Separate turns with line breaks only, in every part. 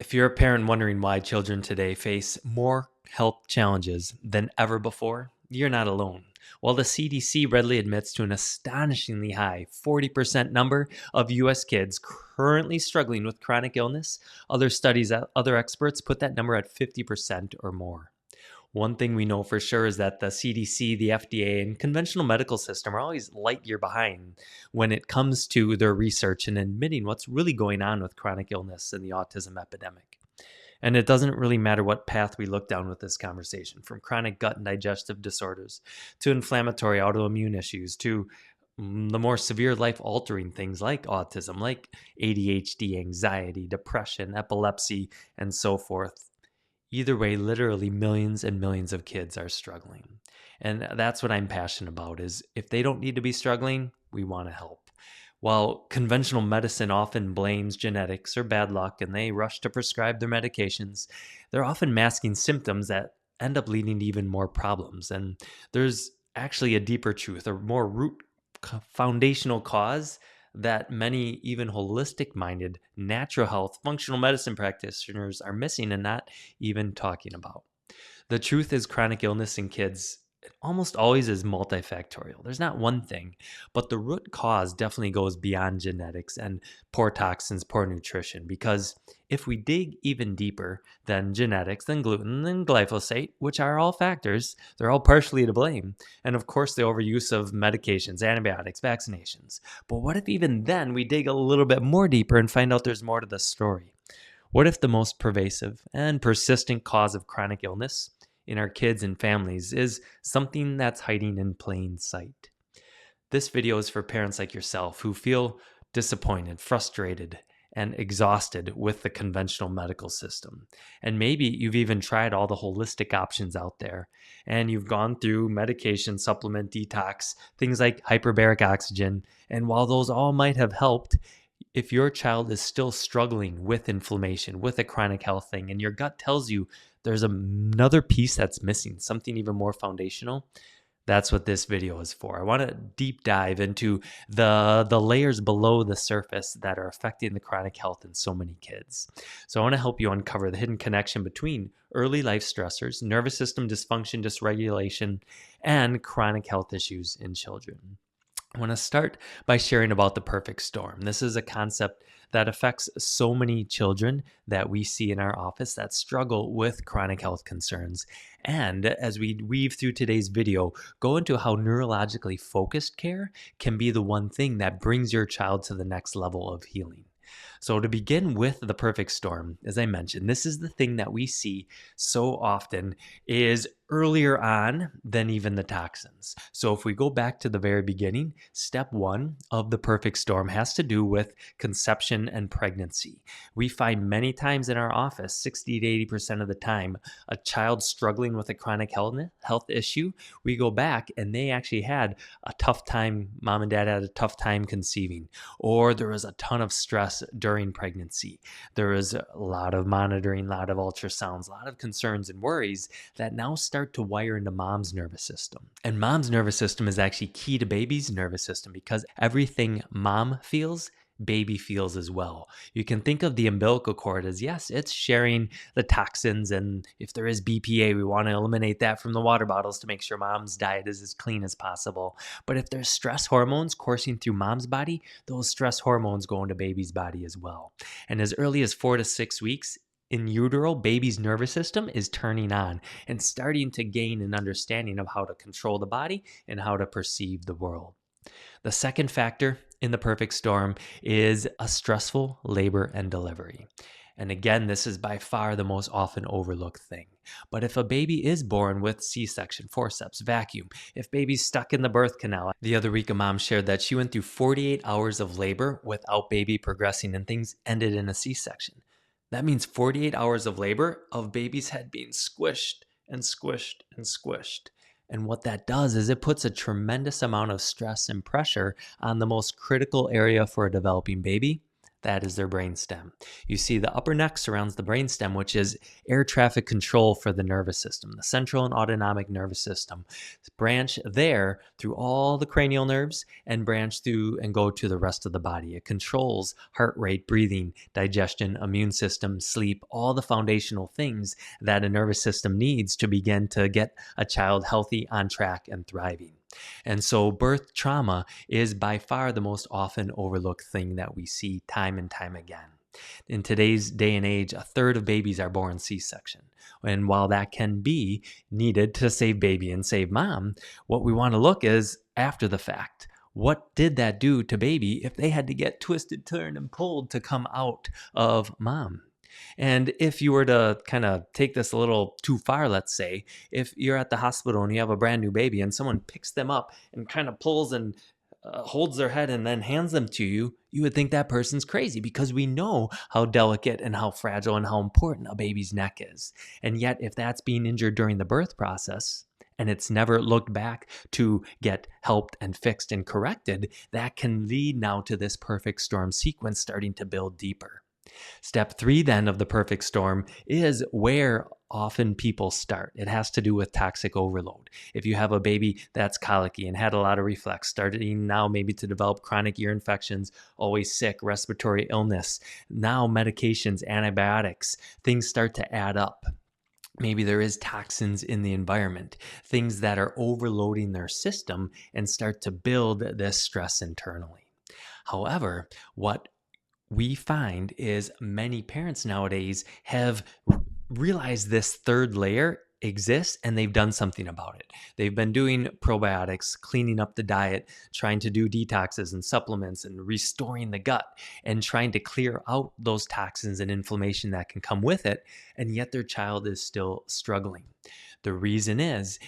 If you're a parent wondering why children today face more health challenges than ever before, you're not alone. While the CDC readily admits to an astonishingly high 40% number of US kids currently struggling with chronic illness, other experts put that number at 50% or more. One thing we know for sure is that the CDC, the FDA, and conventional medical system are always light year behind when it comes to their research and admitting what's really going on with chronic illness and the autism epidemic. And it doesn't really matter what path we look down with this conversation, from chronic gut and digestive disorders to inflammatory autoimmune issues to the more severe life altering things like autism, like ADHD, anxiety, depression, epilepsy, and so forth. Either way, literally millions and millions of kids are struggling. And that's what I'm passionate about is if they don't need to be struggling, we want to help. While conventional medicine often blames genetics or bad luck and they rush to prescribe their medications, they're often masking symptoms that end up leading to even more problems. And there's actually a deeper truth, a more foundational cause that many even holistic minded natural health functional medicine practitioners are missing and not even talking about. The truth is, chronic illness in kids almost always is multifactorial. There's not one thing, but the root cause definitely goes beyond genetics and poor toxins, poor nutrition. Because if we dig even deeper than genetics, than gluten, than glyphosate, which are all factors, they're all partially to blame. And of course, the overuse of medications, antibiotics, vaccinations. But what if even then we dig a little bit more deeper and find out there's more to the story? What if the most pervasive and persistent cause of chronic illness in our kids and families is something that's hiding in plain sight? This video is for parents like yourself who feel disappointed, frustrated, and exhausted with the conventional medical system. And maybe you've even tried all the holistic options out there and you've gone through medication, supplement, detox, things like hyperbaric oxygen. And while those all might have helped, if your child is still struggling with inflammation, with a chronic health thing, and your gut tells you there's another piece that's missing, something even more foundational, that's what this video is for. I want to deep dive into the layers below the surface that are affecting the chronic health in so many kids. So I want to help you uncover the hidden connection between early life stressors, nervous system dysfunction, dysregulation, and chronic health issues in children. I want to start by sharing about the perfect storm. This is a concept that affects so many children that we see in our office that struggle with chronic health concerns. And as we weave through today's video, go into how neurologically focused care can be the one thing that brings your child to the next level of healing. So to begin with the perfect storm, as I mentioned, this is the thing that we see so often is earlier on than even the toxins. So if we go back to the very beginning, step one of the perfect storm has to do with conception and pregnancy. We find many times in our office, 60 to 80% of the time, a child struggling with a chronic health issue, we go back and they actually had a tough time, mom and dad had a tough time conceiving, or there was a ton of stress during pregnancy. There was a lot of monitoring, a lot of ultrasounds, a lot of concerns and worries that now start to wire into mom's nervous system. And mom's nervous system is actually key to baby's nervous system because everything mom feels, baby feels as well. You can think of the umbilical cord as, yes, it's sharing the toxins. And if there is BPA, we want to eliminate that from the water bottles to make sure mom's diet is as clean as possible. But if there's stress hormones coursing through mom's body, those stress hormones go into baby's body as well. And as early as 4 to 6 weeks, in utero, baby's nervous system is turning on and starting to gain an understanding of how to control the body and how to perceive the world. The second factor in the perfect storm is a stressful labor and delivery. And again, this is by far the most often overlooked thing. But if a baby is born with C-section, forceps, vacuum, if baby's stuck in the birth canal, the other week a mom shared that she went through 48 hours of labor without baby progressing and things ended in a C-section. That means 48 hours of labor of baby's head being squished and squished and squished. And what that does is it puts a tremendous amount of stress and pressure on the most critical area for a developing baby, That is their brainstem. You see, the upper neck surrounds the brainstem, which is air traffic control for the nervous system. The central and autonomic nervous system branch there through all the cranial nerves and branch through and go to the rest of the body. It controls heart rate, breathing, digestion, immune system, sleep, all the foundational things that a nervous system needs to begin to get a child healthy, on track, and thriving. And so birth trauma is by far the most often overlooked thing that we see time and time again. In today's day and age, a third of babies are born C-section. And while that can be needed to save baby and save mom, what we want to look is after the fact. What did that do to baby if they had to get twisted, turned, and pulled to come out of mom? And if you were to kind of take this a little too far, let's say, if you're at the hospital and you have a brand new baby and someone picks them up and kind of pulls and holds their head and then hands them to you, you would think that person's crazy, because we know how delicate and how fragile and how important a baby's neck is. And yet, if that's being injured during the birth process, and it's never looked back to get helped and fixed and corrected, that can lead now to this perfect storm sequence starting to build deeper. Step 3 then of the perfect storm is where often people start. It has to do with toxic overload. If you have a baby that's colicky and had a lot of reflux, starting now maybe to develop chronic ear infections, always sick, respiratory illness, now medications, antibiotics, things start to add up. Maybe there is toxins in the environment, things that are overloading their system and start to build this stress internally. However, what we find is many parents nowadays have realized this third layer exists and they've done something about it. They've been doing probiotics, cleaning up the diet, trying to do detoxes and supplements and restoring the gut and trying to clear out those toxins and inflammation that can come with it. And yet their child is still struggling. The reason is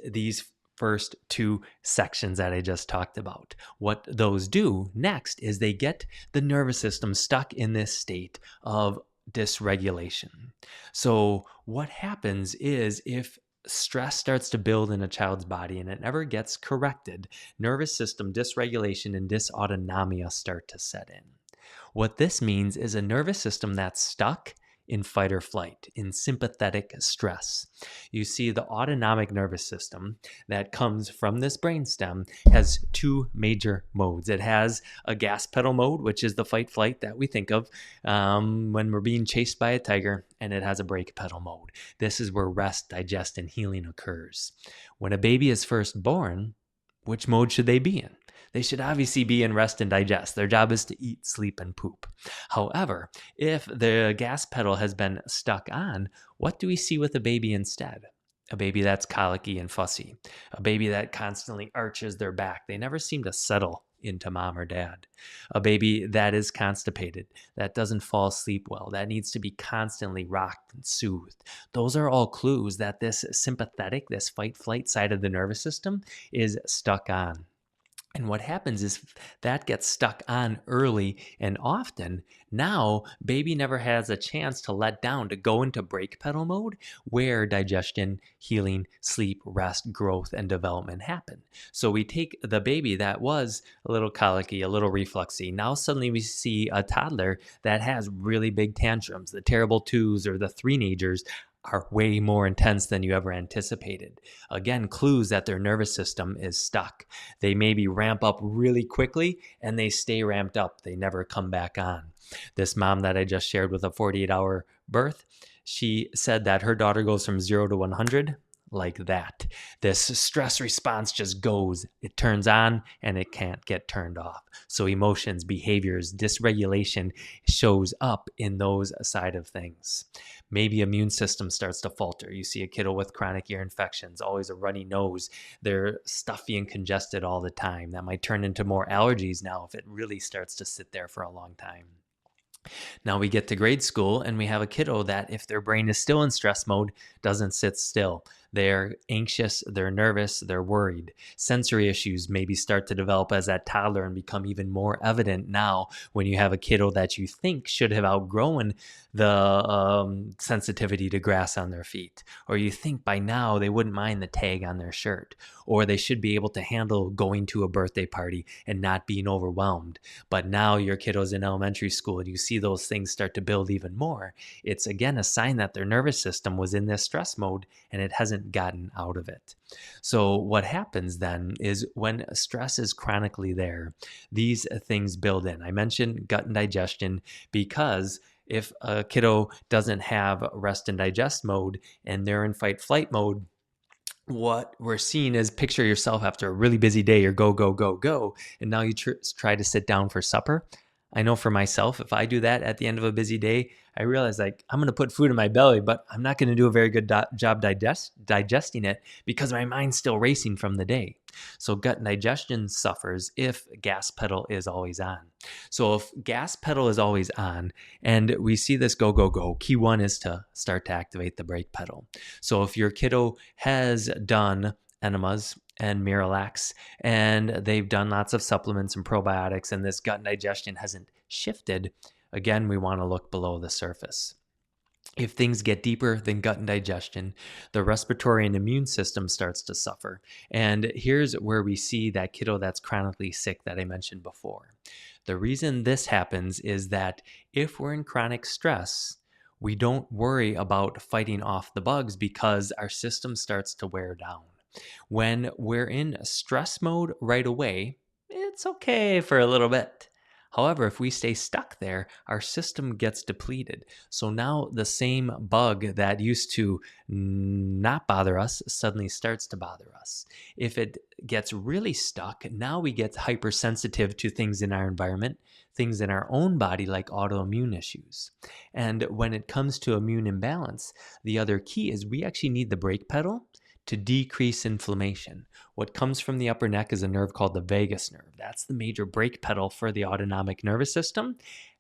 these first 2 sections that I just talked about. What those do next is they get the nervous system stuck in this state of dysregulation. So what happens is if stress starts to build in a child's body and it never gets corrected, nervous system dysregulation and dysautonomia start to set in. What this means is a nervous system that's stuck in fight or flight, in sympathetic stress. You see, the autonomic nervous system that comes from this brainstem has 2 major modes. It has a gas pedal mode, which is the fight flight that we think of when we're being chased by a tiger, and it has a brake pedal mode. This is where rest, digest, and healing occurs. When a baby is first born, which mode should they be in? They should obviously be in rest and digest. Their job is to eat, sleep, and poop. However, if the gas pedal has been stuck on, what do we see with a baby instead? A baby that's colicky and fussy. A baby that constantly arches their back. They never seem to settle into mom or dad. A baby that is constipated, that doesn't fall asleep well, that needs to be constantly rocked and soothed. Those are all clues that this sympathetic, this fight-flight side of the nervous system is stuck on. And what happens is that gets stuck on early and often. Now, baby never has a chance to let down, to go into brake pedal mode where digestion, healing, sleep, rest, growth, and development happen. So we take the baby that was a little colicky, a little refluxy. Now suddenly we see a toddler that has really big tantrums. The terrible twos or the three-nagers are way more intense than you ever anticipated. Again, clues that their nervous system is stuck. They maybe ramp up really quickly and they stay ramped up. They never come back on. This mom that I just shared with a 48-hour birth, she said that her daughter goes from 0 to 100 like that. This stress response just goes, it turns on and it can't get turned off. So emotions, behaviors, dysregulation shows up in those side of things. Maybe immune system starts to falter. You see a kiddo with chronic ear infections, always a runny nose. They're stuffy and congested all the time. That might turn into more allergies now if it really starts to sit there for a long time. Now we get to grade school and we have a kiddo that if their brain is still in stress mode, doesn't sit still. They're anxious, they're nervous, they're worried. Sensory issues maybe start to develop as a toddler and become even more evident now when you have a kiddo that you think should have outgrown the sensitivity to grass on their feet, or you think by now they wouldn't mind the tag on their shirt, or they should be able to handle going to a birthday party and not being overwhelmed. But now your kiddo's in elementary school and you see those things start to build even more. It's again a sign that their nervous system was in this stress mode and it hasn't gotten out of it. So, what happens then is when stress is chronically there, these things build in. I mentioned gut and digestion because if a kiddo doesn't have rest and digest mode and they're in fight flight mode, what we're seeing is picture yourself after a really busy day, you're go, go, go, go, and now you try to sit down for supper. I know for myself, if I do that at the end of a busy day, I realize like I'm going to put food in my belly, but I'm not going to do a very good job digesting it because my mind's still racing from the day. So gut digestion suffers if gas pedal is always on. So if gas pedal is always on and we see this go, go, go, key one is to start to activate the brake pedal. So if your kiddo has done enemas and Miralax, and they've done lots of supplements and probiotics, and this gut and digestion hasn't shifted, again, we want to look below the surface. If things get deeper than gut and digestion, the respiratory and immune system starts to suffer. And here's where we see that kiddo that's chronically sick that I mentioned before. The reason this happens is that if we're in chronic stress, we don't worry about fighting off the bugs because our system starts to wear down. When we're in stress mode right away, it's okay for a little bit. However, if we stay stuck there, our system gets depleted. So now the same bug that used to not bother us suddenly starts to bother us. If it gets really stuck, now we get hypersensitive to things in our environment, things in our own body like autoimmune issues. And when it comes to immune imbalance, the other key is we actually need the brake pedal to decrease inflammation. What comes from the upper neck is a nerve called the vagus nerve. That's the major brake pedal for the autonomic nervous system,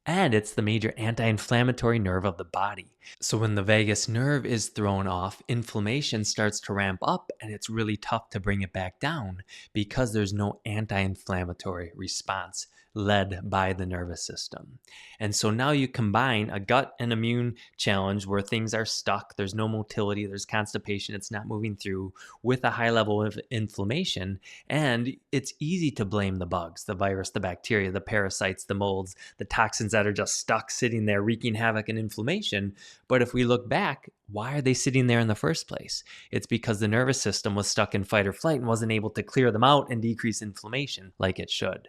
and it's the major anti-inflammatory nerve of the body. So when the vagus nerve is thrown off, inflammation starts to ramp up and it's really tough to bring it back down because there's no anti-inflammatory response led by the nervous system. And so now you combine a gut and immune challenge where things are stuck, there's no motility, there's constipation, it's not moving through, with a high level of inflammation. And it's easy to blame the bugs, the virus, the bacteria, the parasites, the molds, the toxins that are just stuck sitting there wreaking havoc and inflammation. But if we look back, why are they sitting there in the first place? It's because the nervous system was stuck in fight or flight and wasn't able to clear them out and decrease inflammation like it should.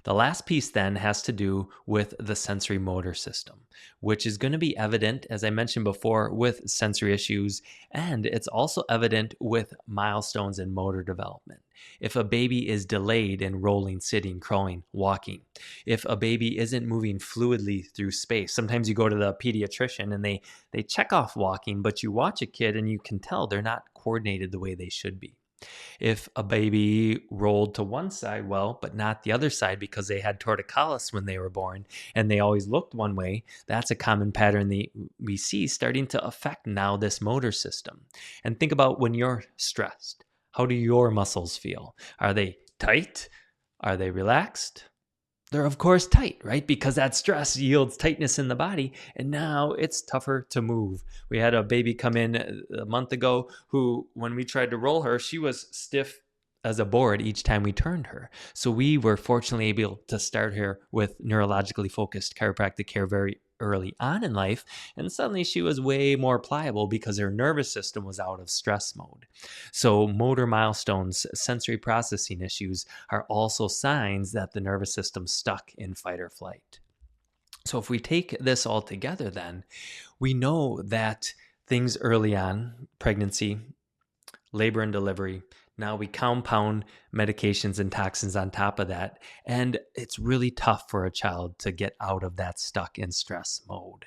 The last piece then has to do with the sensory motor system, which is going to be evident, as I mentioned before, with sensory issues, and it's also evident with milestones in motor development. If a baby is delayed in rolling, sitting, crawling, walking, if a baby isn't moving fluidly through space, sometimes you go to the pediatrician and they check off walking, but you watch a kid and you can tell they're not coordinated the way they should be. If a baby rolled to one side well, but not the other side because they had torticollis when they were born and they always looked one way, that's a common pattern that we see starting to affect now this motor system. And think about when you're stressed. How do your muscles feel? Are they tight? Are they relaxed? They're of course tight, right? Because that stress yields tightness in the body, and now it's tougher to move. We had a baby come in a month ago who, when we tried to roll her, she was stiff as a board each time we turned her. So we were fortunately able to start her with neurologically focused chiropractic care very early on in life, and suddenly she was way more pliable because her nervous system was out of stress mode. So motor milestones, sensory processing issues are also signs that the nervous system's stuck in fight or flight. So if we take this all together, then we know that things early on, pregnancy, labor and delivery, now we compound medications and toxins on top of that. And it's really tough for a child to get out of that stuck in stress mode.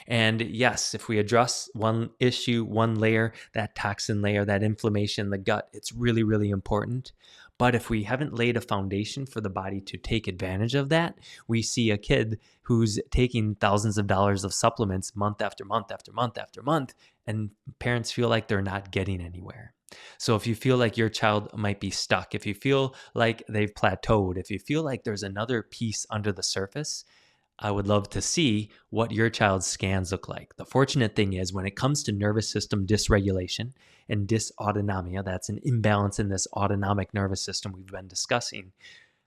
And yes, if we address one issue, one layer, that toxin layer, that inflammation in the gut, it's really, really important. But if we haven't laid a foundation for the body to take advantage of that, we see a kid who's taking thousands of dollars of supplements month after month after month after month, and parents feel like they're not getting anywhere. So if you feel like your child might be stuck, if you feel like they've plateaued, if you feel like there's another piece under the surface, I would love to see what your child's scans look like. The fortunate thing is, when it comes to nervous system dysregulation and dysautonomia, that's an imbalance in this autonomic nervous system we've been discussing.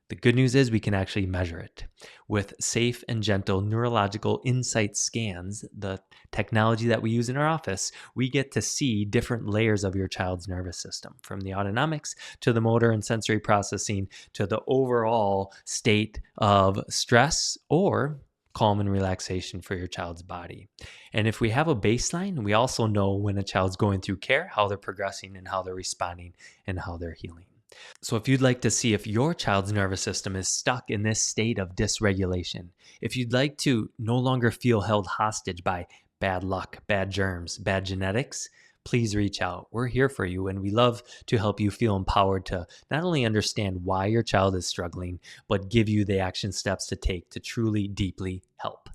The good news is we can actually measure it. With safe and gentle neurological insight scans, the technology that we use in our office, we get to see different layers of your child's nervous system, from the autonomics to the motor and sensory processing to the overall state of stress or calm and relaxation for your child's body. And if we have a baseline, we also know when a child's going through care, how they're progressing and how they're responding and how they're healing. So if you'd like to see if your child's nervous system is stuck in this state of dysregulation, if you'd like to no longer feel held hostage by bad luck, bad germs, bad genetics, please reach out. We're here for you, and we love to help you feel empowered to not only understand why your child is struggling, but give you the action steps to take to truly, deeply help.